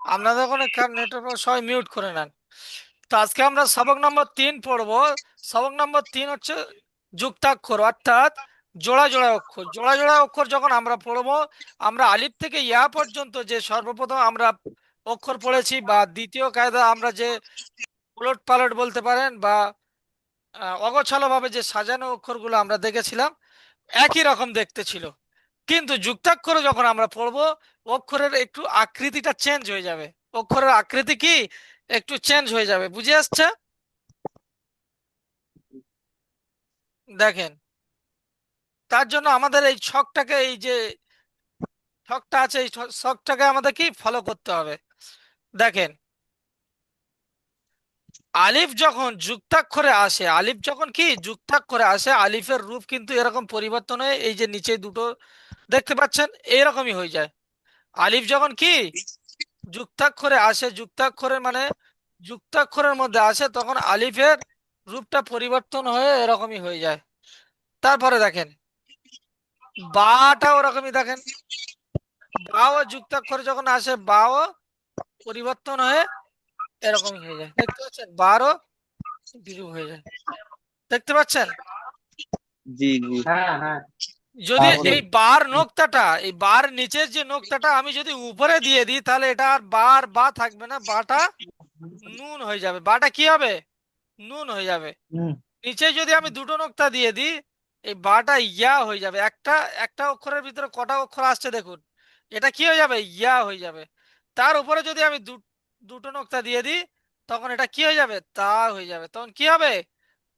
আপনাদের ওখানে নেটওয়ার্ক সবাই মিউট করে নেন। তো আজকে আমরা সবক নম্বর 3 পড়বো। সবক নম্বর 3 হচ্ছে যুক্তাক্ষর, অর্থাৎ জোড়া জোড়া অক্ষর। জোড়া জোড়া অক্ষর যখন আমরা পড়বো, আমরা আলিফ থেকে ইয়া পর্যন্ত যে সর্বপ্রথম আমরা অক্ষর পড়েছি, বা দ্বিতীয় কায়দা আমরা যে উলট পালট বলতে পারেন, বা অগোছালো ভাবে যে সাজানো অক্ষরগুলো আমরা দেখেছিলাম, একই রকম দেখতে ছিল। কিন্তু যুক্তাক্ষরে যখন আমরা পড়বো, অক্ষরের একটু আকৃতিটা চেঞ্জ হয়ে যাবে। অক্ষরের আকৃতি কি একটু চেঞ্জ হয়ে যাবে, বুঝে আসছে? দেখেন, তার জন্য আমাদের এই ছকটাকে, এই যে ছকটা আছে, এই ছকটাকে আমাদের কি ফলো করতে হবে। দেখেন, আলিফ যখন যুক্তাক্ষরে আসে, আলিফ যখন কি যুক্তাক্ষরে আসে, আলিফের রূপ কিন্তু এরকম পরিবর্তন হয়ে এই যে নিচে দুটো দেখতে পাচ্ছেন এরকমই হয়ে যায়। আলিফ যখন কি যুক্তাক্ষরে আসে, যুক্তাক্ষরের মানে যুক্তাক্ষরের মধ্যে আসে, তখন আলিফের রূপটা পরিবর্তন হয়ে এরকমই হয়ে যায়। তারপরে দেখেন, বাটা ওরকমই দেখেন, বাও যুক্তাক্ষরে যখন আসে, বাও পরিবর্তন হয়ে এরকমই হয়ে যায়। দেখতে পাচ্ছেন, বারও বিরূপ হয়ে যায়। দেখতে পাচ্ছেন? জি জি। হ্যাঁ হ্যাঁ। যদি জি এই বার নোক্তাটা, এই বার নিচের যে নোক্তাটা আমি যদি উপরে দিয়ে দিই, তাহলে এটা আর বার বা থাকবে না, বাটা নুন হয়ে যাবে। বাটা কি হবে? নুন হয়ে যাবে। হুম। নিচে যদি আমি দুটো নোক্তা দিয়ে দিই, এই বাটা ইয়া হয়ে যাবে। একটা একটা অক্ষরের ভিতরে কটা অক্ষর আসছে দেখুন, এটা কি হয়ে যাবে? ইয়া হয়ে যাবে। তার উপরে যদি আমি দুটো নোক্তা দিয়ে দিই, তখন এটা কি হয়ে যাবে? তা হয়ে যাবে। তখন কি হবে?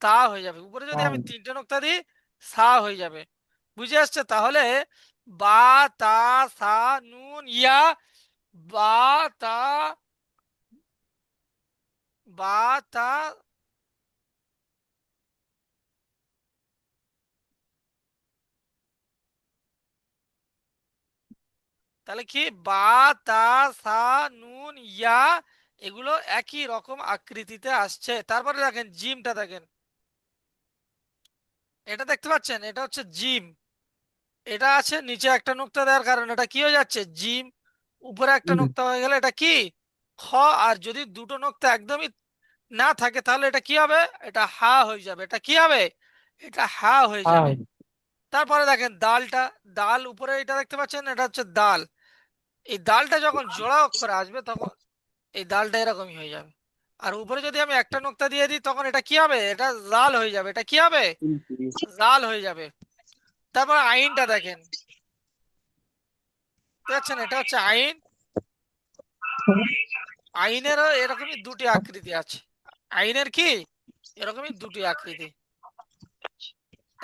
তা হয়ে যাবে। উপরে যদি হ্যাঁ আমি তিনটে নোক্তা দিই, সা হয়ে যাবে। বুঝে আসছে? তাহলে বা, তা, সা, নুন, ইয়া, বা, তা, বা, তা, তাহলে কি বা, তা, সা, নুন, ইয়া, এগুলো একই রকম আকৃতিতে আসছে। তারপরে দেখেন জিমটা, দেখেন এটা দেখতে পাচ্ছেন, এটা হচ্ছে জিম। এটা আছে নিচে একটা নোক্তা দেওয়ার কারণে এটা কি হয়ে যাচ্ছে? জিম। উপরে একটা হুম, নোক্তা হয়ে গেলে এটা কি? খ। আর যদি দুটো নোক্তা একদমই না থাকে, তাহলে এটা কি হবে? এটা হা হয়ে যাবে। এটা কি হবে? এটা হা হয়ে যাবে। হ্যাঁ তারপরে দেখেন দালটা, দাল উপরে এটা দেখতে পাচ্ছেন, এটা হচ্ছে দাল। এই দালটা যখন জোড়া অক্ষরে আসবে, তখন এই দালটা এরকমই হয়ে যাবে। আর উপরে যদি আমি একটা নোক্তা দিয়ে দিই, তখন এটা কি হবে? এটা জাল হয়ে যাবে। এটা কি হবে? জাল হয়ে যাবে। তারপর আইনটা দেখেন, দেখতে পাচ্ছেন, এটা হচ্ছে আইন। আইনেরও এরকমই দুটি আকৃতি আছে। আইনের কি এরকমই দুটি আকৃতি।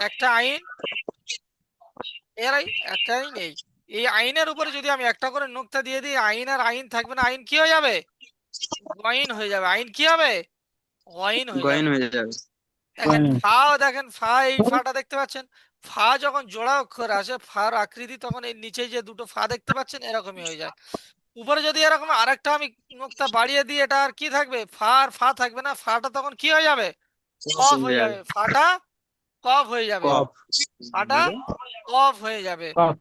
একটা আইন, এর একটা আইন, এই আইনের উপরে যদি আমি একটা করে নোক্তা দিয়ে দিই, আইন আর আইন থাকবে না, আইন কি হয়ে যাবে? গইন হয়ে যাবে। আইন কি হবে? গইন হয়ে গয়ন যাবে। হয়ে যাবে। দেখেন ফাও, দেখেন ফা, এই ফাটা দেখতে পাচ্ছেন। ফা যখন জোড়া অক্ষর আসে, ফার আকৃতি তখন এই নিচে যে দুটো ফা দেখতে পাচ্ছেন এরকমই হয়ে যায়। উপরে যদি এরকম আরেকটা আমি নোক্তা বাড়িয়ে দিই, এটা আর কি থাকবে? ফা আর ফা থাকবে না, ফাটা তখন কি হয়ে যাবে? কফ হয়ে হয়ে যাবে। যাবে। ফাটা কফ হয়ে যাবে। কফ। ফাটা কফ হয়ে যাবে। কফ।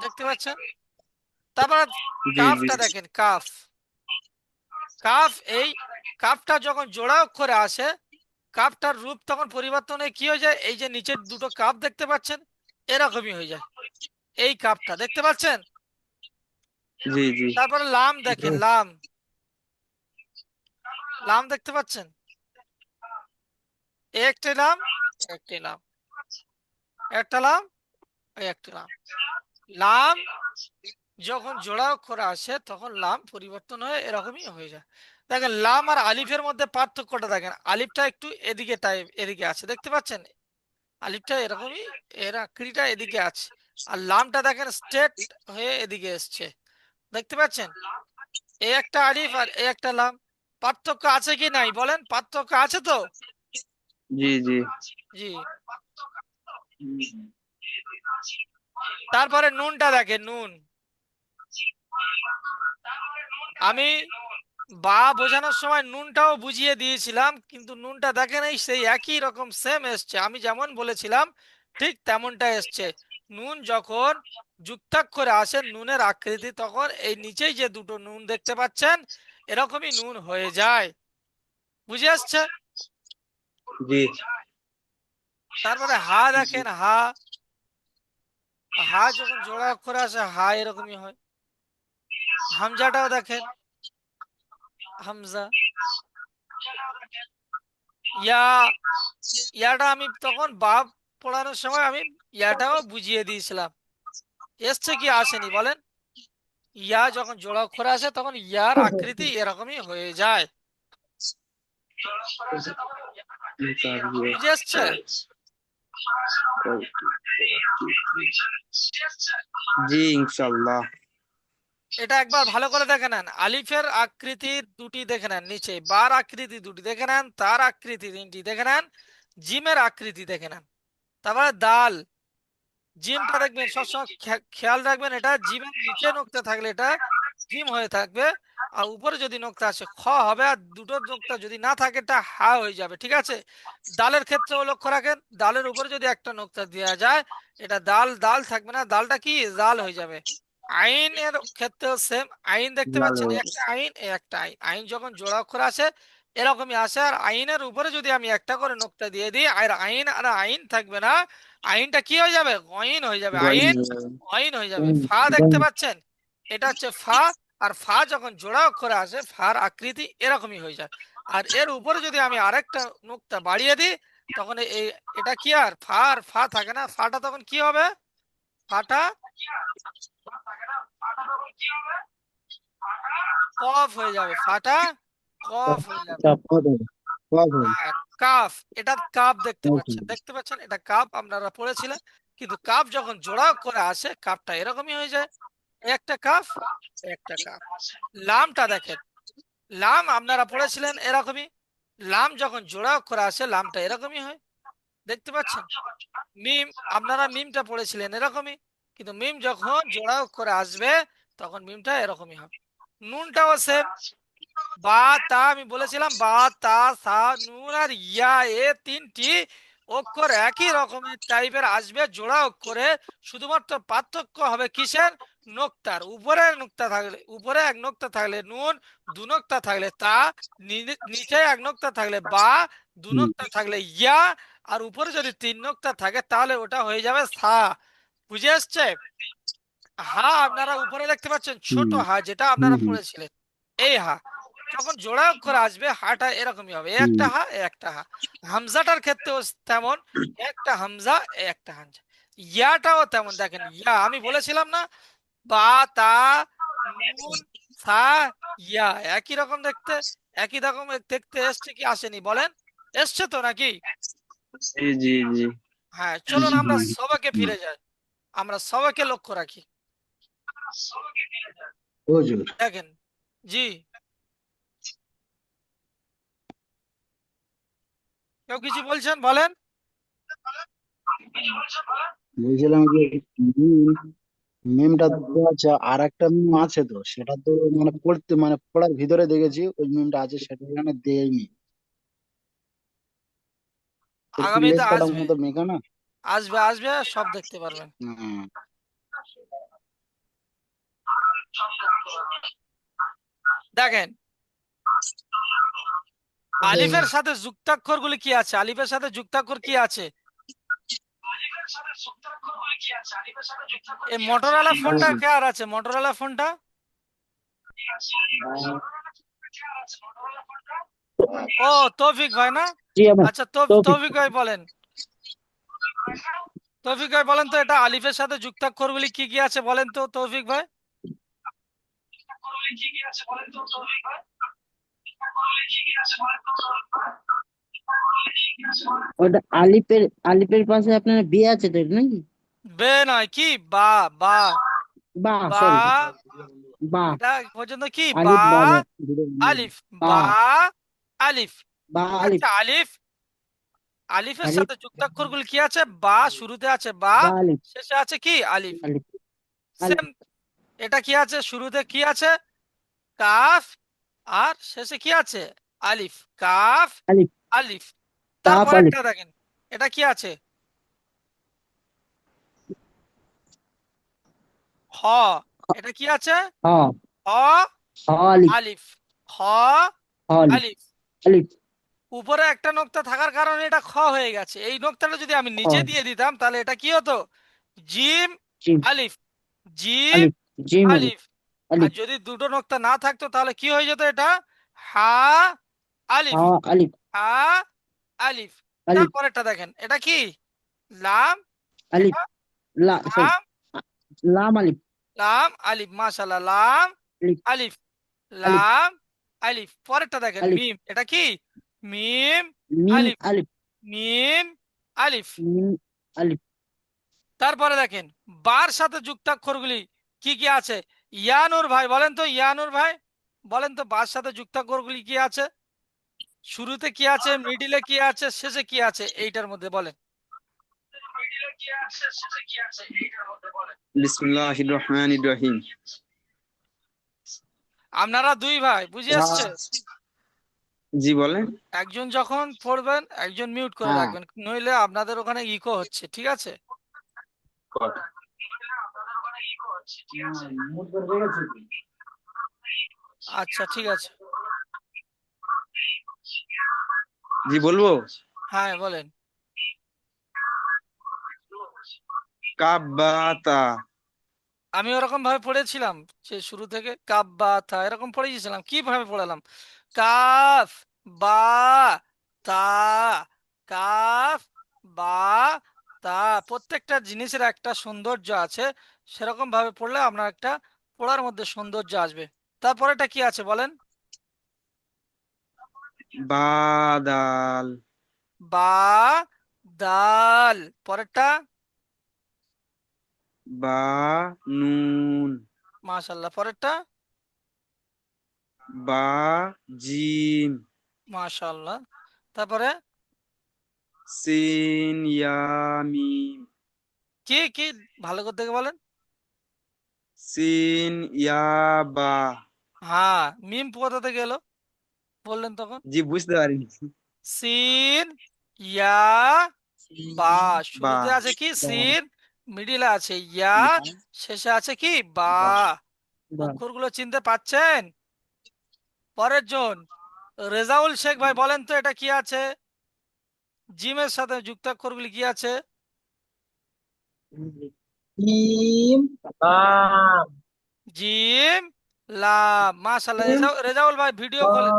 দেখতে পাচ্ছেন? তারপর জি জি। কাফটা দেখেন, কাফ। কাফ, এই কাফটা যখন জোড়া অক্ষরে আসে, কাপটার রূপ তখন পরিবর্তন হয়ে কি হয়ে যায়? এই যে নিচের দুটো কাপ দেখতে পাচ্ছেন, এরকমই হয়ে যায়। এই কাপটা দেখতে পাচ্ছেন। জি জি। তারপরে লাম দেখেন, লাম। লাম দেখতে পাচ্ছেন, এই একটি লাম, একটি লাম, একটা লাম, এই একটি লাম। লাম যখন জোড়া অক্ষরে আসে, তখন লাম পরিবর্তন হয়ে এরকমই হয়ে যায়। দেখেন, লাম আর আলিফের মধ্যে পার্থক্যটা দেখেন। আলিফটা একটু এদিকে টাইপ, এদিকে আছে, দেখতে পাচ্ছেন? আলিফটা এরকমই, এর আকৃতিটা এদিকে আছে। আর লামটা দেখেন স্ট্রেট হয়ে এদিকে এসছে। দেখতে পাচ্ছেন? এই একটা আলিফ আর এই একটা লাম। পার্থক্য আছে কি নাই বলেন? পার্থক্য আছে তো? জি জি। জি। তারপরে নুনটা দেখেন, নুন। আমি বা বোঝানোর সময় নুনটাও বুঝিয়ে দিয়েছিলাম, কিন্তু নুনটা দেখেন এই সেই একই রকম সেম এসছে। আমি যেমন বলেছিলাম ঠিক তেমনটা এসছে। নুন যখন যুক্তাক্ষরে আসে নুনের আকৃতি, তখন এই নিচেই যে দুটো নুন দেখতে পাচ্ছেন এরকমই নুন হয়ে যায়। বুঝে আসছে? জি তারপরে হা দেখেন, হা, হা যখন জোড়া অক্ষরে আসে হা এরকমই হয়। হামজাটাও দেখেন, হামজা। ইয়া, ইয়াটা আমি তখন বাপ পড়ানোর সময় আমি ইয়াটাও বুঝিয়ে দিয়েছিলাম। এসছে কি আসেনি বলেন? ইয়া যখন জোড়া অক্ষরে আসে তখন ইয়ার আকৃতি এরকমই হয়ে যায়। বুঝে আসছে? জি ইনশাল্লাহ। এটা একবার ভালো করে দেখে নেন। আলিফের আকৃতি দুটি দেখে নেন, নিচে বার আকৃতি দুটি দেখে নেন, তার আকৃতি তিনটি দেখে নেন, জিমের আকৃতি দেখে নেন। তারপরে দাল, জিমটা দেখবেন সবসময় খেয়াল রাখবেন, এটা জিমের নিচে নোক্তা থাকলে এটা জিম হয়ে থাকবে, আর উপরে যদি নোক্তা আসে খ হবে, আর দুটো নোক্তা যদি না থাকে এটা হা হয়ে যাবে। ঠিক আছে? দালের ক্ষেত্রেও লক্ষ্য রাখেন, দালের উপরে যদি একটা নোক্তা দেওয়া যায় এটা দাল দাল থাকবে না, দালটা কি জাল হয়ে যাবে। আইন এর ক্ষেত্রেও সেম, আইন দেখতে পাচ্ছেন একটা আইন, একটা আইন, আইন যখন জোড়া অক্ষর আসে এরকমই আসে, আর আইনের উপরে যদি আমি একটা করে নোক্তা দিয়ে দিই আর আইন আর আইন থাকবে না, আইনটা কি হয়ে যাবে? গইন হয়ে যাবে, আইন গইন হয়ে যাবে। ফা দেখতে পাচ্ছেন, এটা হচ্ছে ফা, আর ফা যখন জোড়া অক্ষরে আসে ফার আকৃতি এরকমই হয়ে যায়। আর এর উপরে যদি আমি আরেকটা নোক্তা বাড়িয়ে দিই তখন এই, এটা কি আর ফা আর ফা থাকে না, ফাটা তখন কি হবে? ফাটা কফ হয়ে যাবে, ফাটা কফ হয়ে যাবে। হ্যাঁ, কাফ, এটা কাপ দেখতে পাচ্ছেন, দেখতে পাচ্ছেন এটা কাপ আপনারা পড়েছিলেন। কিন্তু কাপ যখন জোড়া করে আসে কাপটা এরকমই হয়ে যায়, একটা কাফ, একটা কাপ। লামটা দেখেন, লাম আপনারা পড়েছিলেন এরকমই, লাম যখন জোড়া অক্ষরে আসে লামটা এরকমই হয়, দেখতে পাচ্ছেন। মিম, আপনারা মিমটা পড়েছিলেন এরকমই, কিন্তু মিম যখন জোড়া অক্ষরে আসবে তখন মিমটা এরকমই হবে। নুনটাও সেম, বা তা আমি বলেছিলাম বা তা সা নুন আর ইয়া, এ তিনটি অক্ষর একই রকমের টাইপের আসবে জোড়া অক্ষরে, শুধুমাত্র পার্থক্য হবে কিসের? নোক্তার। উপরে নোক্তা থাকলে, উপরে এক নোক্তা থাকলে নুন, দু নোক্তা থাকলে তা, নিচে এক নোক্তা থাকলে বা, দু নোক্তা থাকলে ইয়া, আর উপরে যদি তিন নোক্তা থাকে তাহলে ওটা হয়ে যাবে সা। বুঝে আসছে? হা আপনারা উপরে দেখতে পাচ্ছেন ছোট হা, যেটা আপনারা পড়েছিলেন, এই হা যখন জোড়া অক্ষর আসবে হাটা এরকমই হবে, এ একটা হা, এ একটা হা। হামজাটার ক্ষেত্রেও তেমন, একটা হামজা, এ একটা হামজা। ইয়াটাও তেমন, দেখেন ইয়া আমি বলেছিলাম না, বা তা নুন সা ইয়া একই রকম দেখতে, একই রকম দেখতে এসছে কি আসেনি বলেন? এসছে তো নাকি? জি জি জি হ্যাঁ, চলুন আমরা সবাইকে ফিরে যাই, আমরা সবাইকে লক্ষ্য রাখি। দেখেন, জি, কেউ কিছু বলছেন বলেন। বলছিলাম যে মিমটা তো আছে, আর একটা মিম আছে তো, সেটা তো মানে পড়তে মানে পড়ার ভিতরে দেখেছি ওই মিমটা আছে, সেটা এখানে দেয়নি। একটু লেস আগামীতে কাটার আসবে, মতো মেঘা না। আসবে আসবে, সব দেখতে পারবেন। হ্যাঁ। দেখেন, আলিফের সাথে যুক্তাক্ষরগুলি কি আছে? আলিফের সাথে যুক্তাক্ষর কি আছে? এই মোটরওয়ালা ফোনটা কে আর আছে? মোটরওয়ালা ফোনটা, ও তৌফিক ভাই না? জি আমার আচ্ছা, তৌফিক। তৌফিক ভাই বলেন, তৌফিক ভাই বলেন তো এটা আলিফের সাথে যুক্তাক্ষরগুলি কি কি আছে বলেন তো তৌফিক ভাই। ওটা আলিপের আলিপের পাশে আপনার বিয়ে আছে তো নাকি? বে নয়, কি বা, বা, বা বা, সরি, বা এটা পর্যন্ত কি বা, আলিফ বা আলিফ, বা বা, আলিফ। বা আলিফ আচ্ছা, আলিফ, আলিফের আলিফ সাথে যুক্তাক্ষরগুলি কি আছে? বা, শুরুতে আছে বা, বা আলিফ শেষে আছে কি? আলিফ। আলিফ সেম, আলিফ এটা কি আছে? শুরুতে কি আছে? কাফ, আর শেষে কি আছে? আলিফ, কাফ, আলিফ আলিফ। কাফ আলিফ। তারপরেরটা দেখেন, এটা কি আছে? হ, এটা কি আছে? হ হ হ আলিফ আলিফ, হ হ আলিফ আলিফ। আলিফ উপরে একটা নোক্তা থাকার কারণে এটা খ হয়ে গেছে। এই নোক্তাটা যদি আমি খ নিচে দিয়ে দিতাম তাহলে এটা কি হতো? জিম জিম আলিফ, জিম আলিফ জিম আলিফ আলিফ। আর আলিফ যদি দুটো নোক্তা না থাকতো তাহলে কি হয়ে যেত এটা? হা হ আলিফ, আলিফ হা আলিফ। আলিফ তারপরেরটা দেখেন, এটা কি? লাম, আলিফ এটা লা সরি লাম, লাম আলিফ লাম আলিফ, মাশাআল্লাহ, লাম আলিফ আলিফ, আলিফ লাম আলিফ। পরেরটা দেখেন, আলিফ মিম, এটা কি? মিম মিম আলিফ, আলিফ মিম আলিফ। মিম আলিফ তারপরে দেখেন বার সাথে যুক্তাক্ষরগুলি কি কি আছে? ইয়ানুর ভাই বলেন তো, ইয়ানুর ভাই বলেন তো, বার সাথে যুক্তাক্ষরগুলি কি আছে? শুরুতে কি আছে, মিডিলে কি আছে, শেষে কি আছে, এইটার মধ্যে বলেন। বিসমিল্লাহির রহমানির রহিম। আপনারা দুই ভাই বুঝে আসছে? জি বলেন। একজন যখন পড়বেন একজন মিউট করে হ্যাঁ রাখবেন, নইলে আপনাদের ওখানে ইকো হচ্ছে, ঠিক আছে? আচ্ছা ঠিক আছে। জি বলবো। হ্যাঁ বলেন। কাব্বাতা। আমি ওরকম ভাবে পড়েছিলাম যে শুরু থেকে কাপ বা থা এরকম পড়েছিলাম, কিভাবে পড়ালাম? কাফ বা তা, কাফ বা তা। প্রত্যেকটা জিনিসের একটা সৌন্দর্য আছে, সেরকম ভাবে পড়লে আপনার একটা পড়ার মধ্যে সৌন্দর্য আসবে। তারপরেটা কি আছে বলেন? বাদাল। বা দাল। পরেরটা? বা নুন। মাশাল্লাহ। পরেরটা? বা জিম। মাশাল্লাহ। তারপরে? সিন ইয়া মিম। কি কি ভালো করে দেখে বলেন। সিন ইয়া বা। হ্যাঁ, মিম কোথা থেকে এলো বললেন তখন? জি বুঝতে পারিনি। সিন ইয়া বা। বা। শুরুতে আছে কি সিন, মিডিলে আছে ইয়া, শেষে আছে কি বা। বা অক্ষরগুলো চিনতে পাচ্ছেন? পরের জন রেজাউল শেখ ভাই বলেন তো, এটা কি আছে? জিমের সাথে যুক্তাক্ষরগুলি কি আছে? মিম লাম জিম লাম। মাশাআল্লাহ, মিম রেজাউল ভাই ভিডিও বা খোলেন।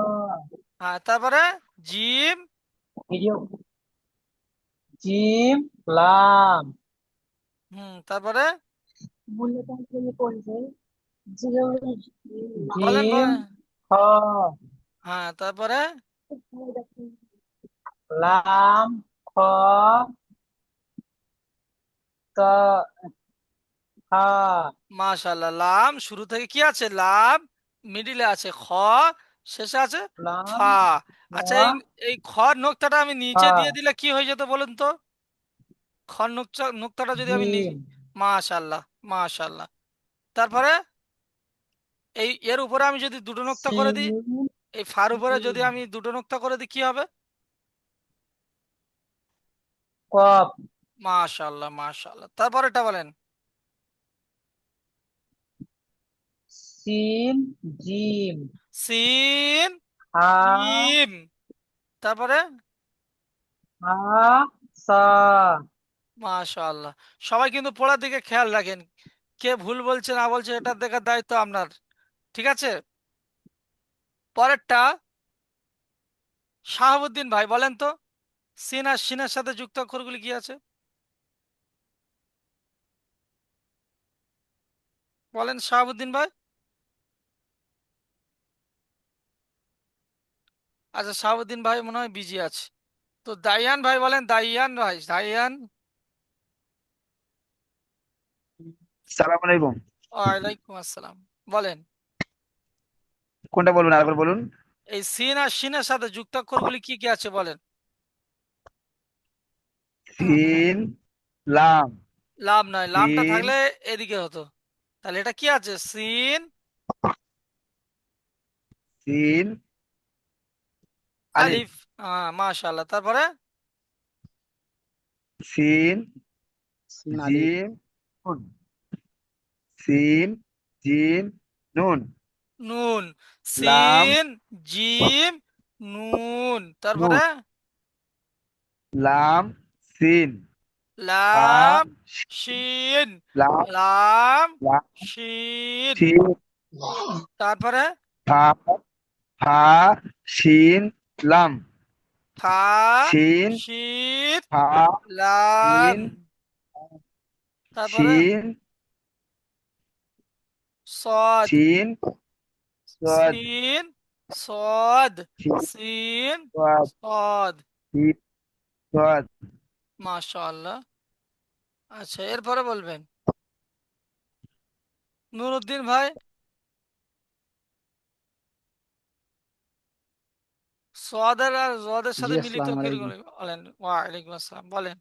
হ্যাঁ, তারপরে জিম, ভিডিও জিম লাম তারপরে বলেন জিম বলেন। খ হ্যাঁ, তারপরে লাম খ ত হা মাশাআল্লাহ, লাম শুরু থেকে কি আছে? লাম, মিডিলে আছে খ, শেষে আছে লাম ফা। আচ্ছা, বা এই এই খ নোক্তাটা আমি নিচে ফা দিয়ে দিলে কি হয়ে যেত বলুন তো? খ নোক্তাটা যদি আমি জিম মাশাআল্লাহ, মাশাআল্লাহ। তারপরে এর উপরে আমি যদি দুটো নোক্তা করে দিই, সিন এই ফার উপরে জিম যদি আমি দুটো নোক্তা করে দিই কি হবে? কফ মাশাআল্লাহ, মাশাআল্লাহ। তারপরেটা বলেন। সিন জিম সিন হা জিম। তারপরে হা সা মাশাআল্লাহ। সবাই কিন্তু পড়ার দিকে খেয়াল রাখেন, কে ভুল বলছে না বলছে এটা দেখার দায়িত্ব আপনার, ঠিক আছে? পরেরটা শাহাবুদ্দিন ভাই বলেন তো, সিন আর শিনের সাথে যুক্ত অক্ষরগুলি কি আছে বলেন শাহাবুদ্দিন ভাই। আচ্ছা, শাহাবুদ্দিন ভাই মনে হয় বিজি আছে। তো দাইয়ান ভাই বলেন, দাইয়ান ভাই, দাইয়ান। সালাম আলাইকুম। ওয়ালাইকুম আসসালাম। বলেন। কোনটা বলুন, আরেকবার বলুন। এই সিন আর শিনের সাথে যুক্তাক্ষরগুলি কি কি আছে বলেন। সিন লাম। লাম নয়, লামটা সিন থাকলে এদিকে হতো। তাহলে এটা কি আছে? সিন সিন আলিফ। আলিফ। হ্যাঁ, মাশাআল্লাহ। তারপরে সিন সিন আলিফ জিম নুন। সিন জিম নুন নুন, লাম সিন জিম নুন, নুন তারপরে লাম সিন ফা লাম শিন, লাম লাম লাম শিন, সিন তারপরে ফা ফা শিন লাম ফা শিন শিন ফা লাম, শিন তারপরে শিন সদ, শিন সদ সিন সদ, শিন সিন সদ সদ, শিন সদ মাশাআল্লাহ। আচ্ছা, এরপরে বলবেন নুরুদ্দিন ভাই, সোয়াদের আর জদের জি সাথে মিলিত আসসালামু কিরকম আলাইকুম। বলেন? ওয়ালাইকুম আসসালাম, বলেন।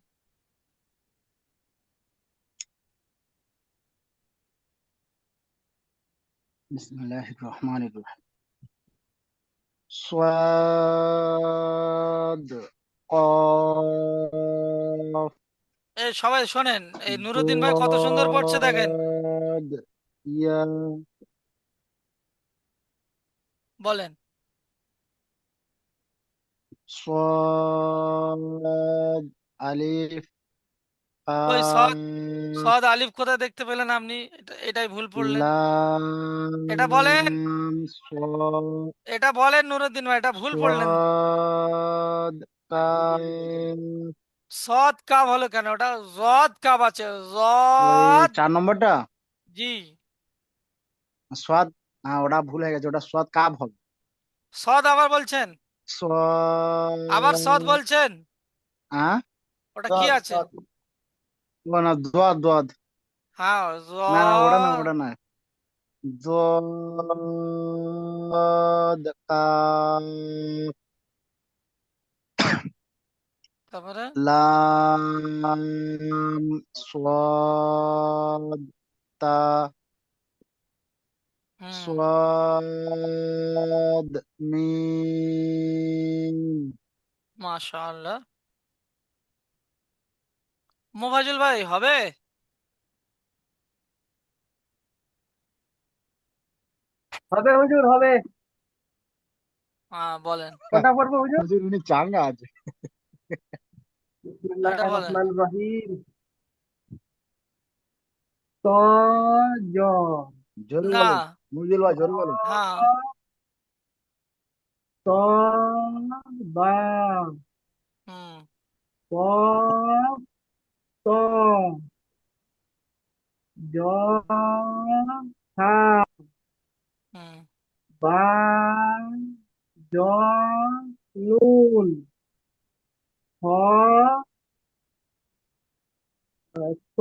বিসমিল্লাহির রহমানির রহিম। সাদ, কফ, এই সবাই শোনেন, এই নুরুদ্দিন ভাই কত সুন্দর পড়ছে দেখেন, দদ, ইয়া, বলেন। সাদ, আলিফ, ওই সদ, কাফ, সদ আলিফ কোথায় দেখতে পেলেন আপনি? এটাই ভুল পড়লেন। এটা বলেন, লাম, সাদ, এটা বলেন নুরুদ্দিন ভাই, এটা ভুল পড়লেন। সাদ, কাফ। সদ কাব হলো কেন? ওটা জদ কাব আছে, ওই জদ। 4 নম্বরটা জি, সোয়াদ, হ্যাঁ ওটা ভুল হয়ে গেছে, ওটা সোয়াদ কাব হবে। সদ আবার বলছেন, আবার সদ সোয়াদ, বলছেন, হ্যাঁ, ওটা কি আছে? ও না, দোয়াদ দোয়াদ, হ্যাঁ, না না ওটা না, জদ, ওটা না, দোয়াদ কাফ, তারপরে লাম, সোয়াদ, তা, হুম, সোয়াদ, মিম। মাশাআল্লাহ। মোফাজ্জল ভাই হবে? হবে হুজুর, হবে। হ্যাঁ, বলেন, কোনটা পড়বো হুজুর? হুজুর উনি চাঙ্গা আছে। এটা বিসমিল্লাহির বলেন। রহমানির রহিম। ত জ জোরে না, বলো, মুজিল ভাই জোরে বলো। হ্যাঁ, ত বা হুম, প ত জ হা হুম, বা জ নুন হ ত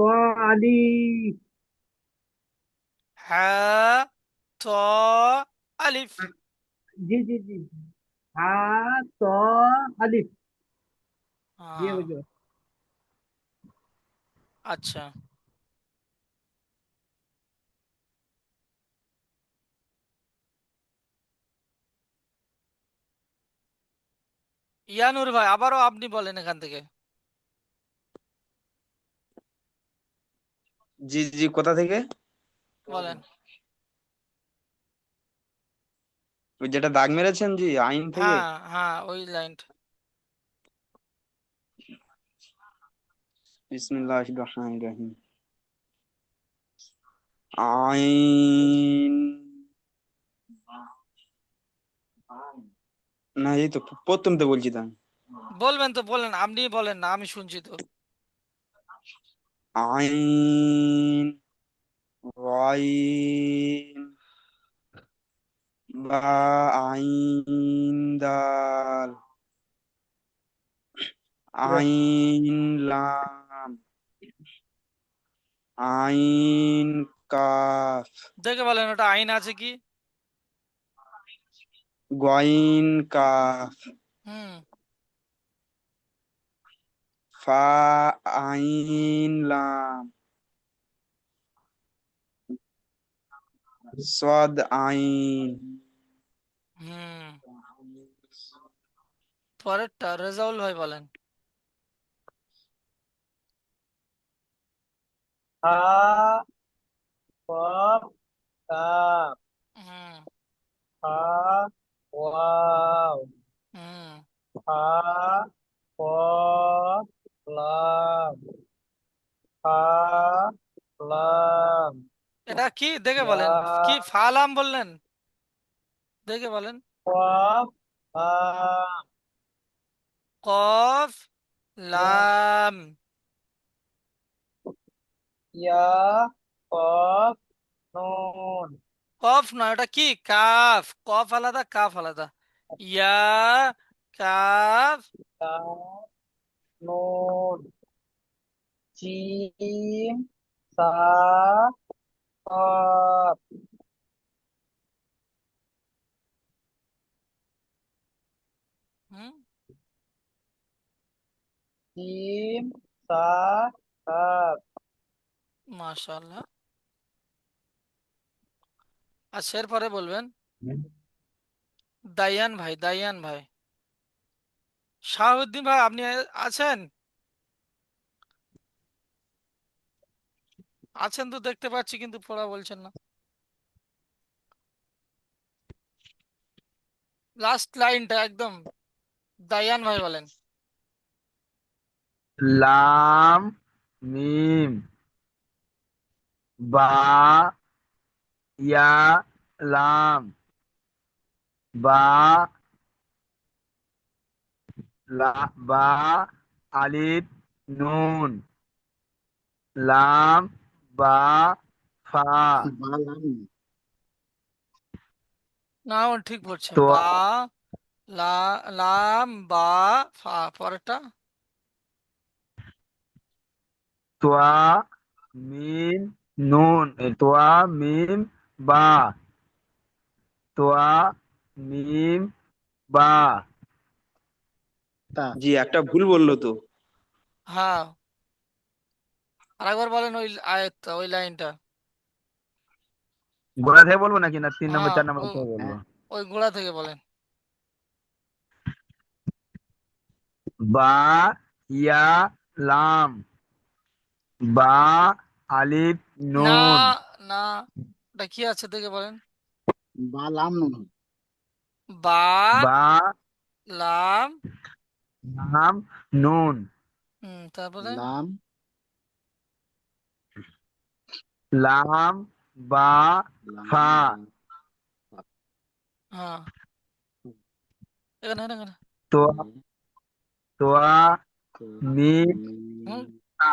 আলিফ। হ্যাঁ, ত আলিফ, জি জি জি, হা ত আলিফ। জি হ্যাঁ, হুজুর। আচ্ছা। ইয়ানুর ভাই, আবারও আপনি বলেন এখান থেকে, জি জি, কোথা থেকে? বলেন। ওই যেটা দাগ মেরেছেন, জি, আইন থেকে। হ্যাঁ, হ্যাঁ, ওই লাইনটা। বিসমিল্লাহির রহমানির রহিম। আইন, না এই তো প্রথম তো বলছি তো আমি। বলবেন তো বলেন, আপনি বলেন না, আমি শুনছি তো। আইন, ওয়াইন, বা, আইন দাল, আইন লাম, আইন কাফ, দেখে বলেন ওটা আইন আছে কি? গইন কাফ, হুম, ফা, আইন লাম, সদ আইন। হুম, পরেরটা রেজাউল ভাই বলেন। হা কফ কাপ হুম খা ওয়াও হুম খা কফ লাম খা লাম এটা কি দেখে বলেন, কি লাম ফালাম বললেন, দেখে বলেন। কফ লাম কফ লাম। ইয়া কফ নুন কফ নয়, ওটা কি, কাফ। কফ আলাদা, কাফ আলাদা। ইয়া কাফ। কাফ নুন জিম সা কফ হুম জিম সা কফ মাশাআল্লাহ। আচ্ছা এরপরে বলবেন দাইয়ান ভাই, দাইয়ান ভাই। শাহাবুদ্দিন ভাই আপনি আছেন? আছেন তো দেখতে পাচ্ছি, কিন্তু পড়া বলছেন না। লাস্ট লাইনটা একদম, দাইয়ান ভাই বলেন। লাম মিম বা ইয়া লাম বা বা আলিফ নুন লাম বা ফা বালাম। না ও ঠিক বলছে, তো বা লা লাম বা ফা, পরেরটা তোয়া মিম নুন তোয়া মিম বা তোয়া মিম বা তা জি একটা ভুল বললো তো। হ্যাঁ। আরেকবার বলেন ওই আয়াতটা, ওই লাইনটা। গোড়া থেকে বলবো নাকি না 3 নম্বর হ্যাঁ 4 নম্বর ওই, থেকে বলবো? হ্যাঁ, ওই গোড়া থেকে বলেন। বা ইয়া লাম বা আলিফ না নুন না, ওটা কি আছে দেখে বলেন। বালাম নুন। বা বা লাম লাম নুন তারপরে লাম লাম বা লাম ফা বা হ্যাঁ, এখানে এখানে এখানে। তো তোয়া তো মিম হুম তা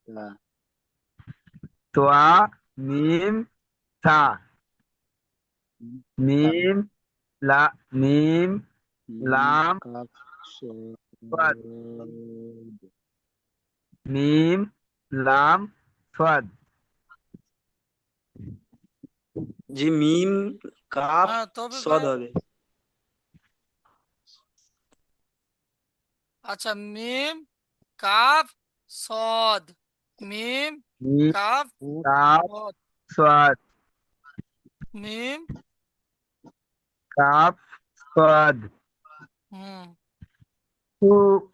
তা তোয়া মিম সা তা মিম লা মিম লাম কাপ সাদ মিম লাম সাদ জি মিম কাফ হ্যাঁ তৌফিক সদ ভাই। হবে। আচ্ছা মিম কাফ সদ, মিম মিম কাফ কাফ সদ, সাদ মিম কাফ সাদ হুম তো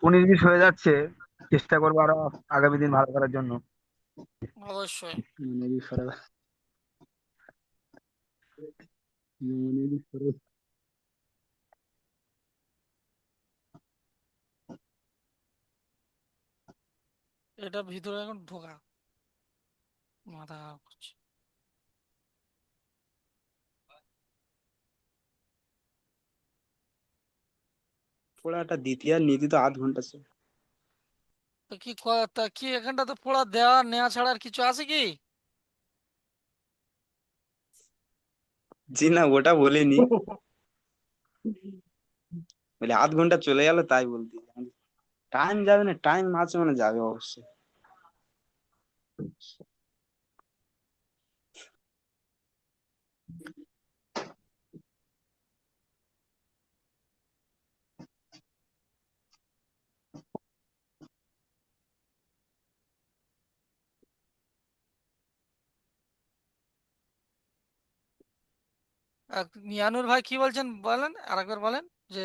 19-20 হয়ে যাচ্ছে, চেষ্টা করবো আরো আগামী দিন ভালো করার জন্য। অবশ্যই। মনে ফরজ মনে ফরজ এটা ভিতরে এখন ঢোকা, মাথা খারাপ করছে। পড়াটা দ্বিতীয় নীতি তো 8 ঘন্টা ছিল। তো কি তা কি এখানটা তো পড়া দেওয়া নেওয়া ছাড়া আর কিছু আছে কি? জি না ওটা বলিনি, বলে 8 ঘন্টা চলে গেল তাই বলতে। টাইম যাবে না, টাইম আছে মানে যাবে অবশ্যই। মিয়ানুর ভাই কি বলছেন বলেন, আরেকবার বলেন যে,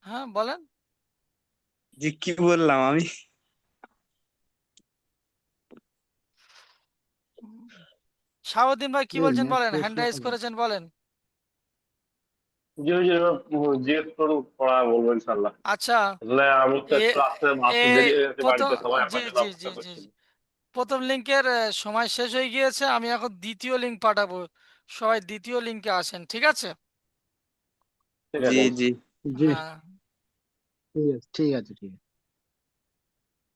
হ্যাঁ বলেন। জি কি বললাম আমি? শাহাবুদ্দিন ভাই কি এ বলছেন ম্যাথ বলেন, হ্যান্ড টেস্ট রাইজ করেছেন বলেন। জি জি জিজ্ঞেস করুন, পড়া বলবো ইনশাল্লাহ। আচ্ছা, আসলে আমি তো এ একটু আসতে এ আসতে দেরি হয়ে গেছে, প্রথম, বাড়িতে সবাই জি আপাতত জি জি অপেক্ষা জি করছিল। প্রথম লিঙ্কের সময় শেষ হয়ে গিয়েছে, আমি এখন দ্বিতীয় লিঙ্ক পাঠাবো, সবাই দ্বিতীয় লিঙ্কে আসেন, ঠিক আছে? ঠিক জি আছে। জি। জি, হ্যাঁ। ঠিক আছে, ঠিক আছে, ঠিক আছে।